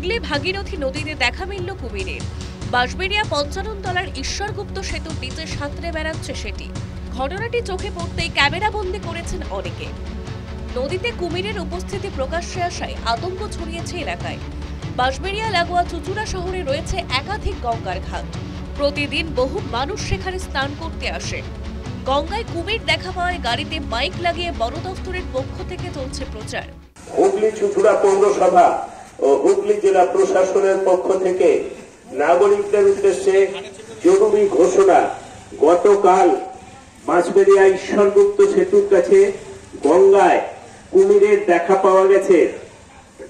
হুগলি ভাগীরথী নদীতে দেখা মিলল কুমিরের। বাঁশবেড়িয়া পঞ্চানন তলার ঈশ্বরগুপ্ত সেতুর নিচে সাঁতরে বেড়াচ্ছে সেটি। ঘটনাটি চোখে পড়তেই ক্যামেরা বন্দী করেছেন অনেকে। নদীতে কুমিরের উপস্থিতি প্রকাশ্যে আসায় আতঙ্ক ছড়িয়েছে এলাকায়। বাঁশবেড়িয়া লাগোয়া চুচুড়া শহরে রয়েছে একাধিক গঙ্গার ঘাট। প্রতিদিন বহু মানুষ সেখানে স্নান করতে আসে। গঙ্গায় কুমির দেখা পাওয়ায় গাড়িতে মাইক লাগিয়ে বন দফতরের পক্ষ থেকে চলছে প্রচার। হুগলি চুচুড়া পৌরসভা ও হুগলি জেলা প্রশাসনের পক্ষ থেকে নাগরিকদের উদ্দেশ্যে জরুরি ঘোষণা। গতকাল বাঁশবেড়িয়া ঈশ্বরগুপ্ত সেতুর কাছে গঙ্গায় কুমিরের দেখা পাওয়া গেছে।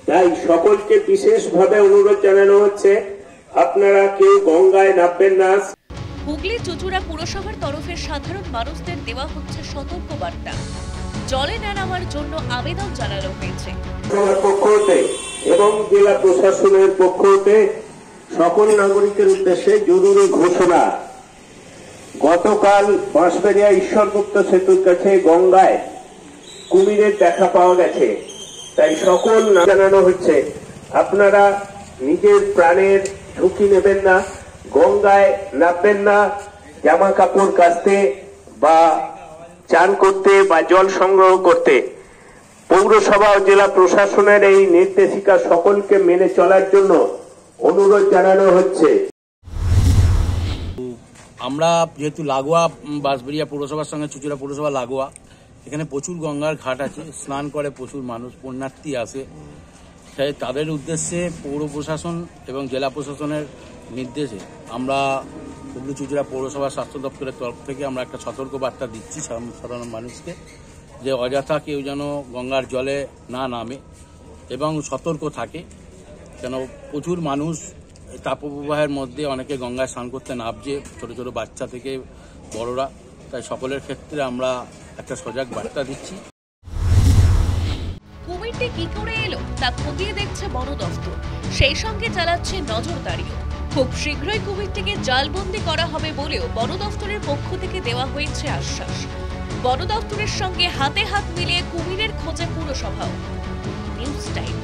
তাই সকলকে বিশেষভাবে অনুরোধ জানানো হচ্ছে, আপনারা কেউ গঙ্গায় নামবেন না। হুগলি চুচুড়া পুরসভার তরফে সাধারণ মানুষদের দেওয়া হচ্ছে সতর্ক বার্তা। জলে না নামার জন্য আবেদন জানানো হয়েছে। পক্ষ হতে এবং জেলা প্রশাসনের পক্ষ হতে সকল নাগরিকের উদ্দেশ্যে জরুরি ঘোষণা। গতকাল বাঁশবেড়িয়া ঈশ্বরগুপ্ত সেতুর কাছে গঙ্গায় কুমিরের দেখা পাওয়া গেছে। তাই সকল জানানো হচ্ছে, আপনারা নিজের প্রাণের ঝুঁকি নেবেন না, গঙ্গায় নামবেন না। জামা কাপড় কাচতে বা চান করতে বা জল সংগ্রহ করতে পৌরসভা ও জেলা প্রশাসনের এই নির্দেশিকা সকলকে মেনে চলার জন্য অনুরোধ জানানো হচ্ছে। আমরা যেহেতু লাগোয়া বাঁশবেড়িয়া পৌরসভার সঙ্গে চুচুড়া পৌরসভা লাগোয়া, এখানে প্রচুর গঙ্গার ঘাট আছে, স্নান করে প্রচুর মানুষ, পুণ্যার্থী আসে। তাই তাদের উদ্দেশ্যে পৌর প্রশাসন এবং জেলা প্রশাসনের নির্দেশে আমরা হুগলি চুচুড়া পৌরসভা স্বাস্থ্য দপ্তরের তরফ থেকে আমরা একটা সতর্ক বার্তা দিচ্ছি সাধারণ মানুষকে, যে অযথা কেউ যেন গঙ্গার জলে না নামে এবং সতর্ক থাকে। কেন প্রচুর মানুষ তাপপ্রবাহের মধ্যে অনেকে গঙ্গায় স্নান করতে নামছে, ছোট ছোট বাচ্চা থেকে বড়রা। তাই সকলের ক্ষেত্রে আমরা একটা সজাগ বার্তা দিচ্ছি। কুমিরটি কি করে এলো তা খতিয়ে দেখছে বন দফতর, সেই সঙ্গে চালাচ্ছে নজরদারিও। খুব শীঘ্রই কুমিরটিকে জালবন্দি করা হবে বলেও বন দফতরের পক্ষ থেকে দেওয়া হয়েছে আশ্বাস। বন দফতরের সঙ্গে হাতে হাত মিলিয়ে কুমিরের খোঁজে পুরসভাও। News time.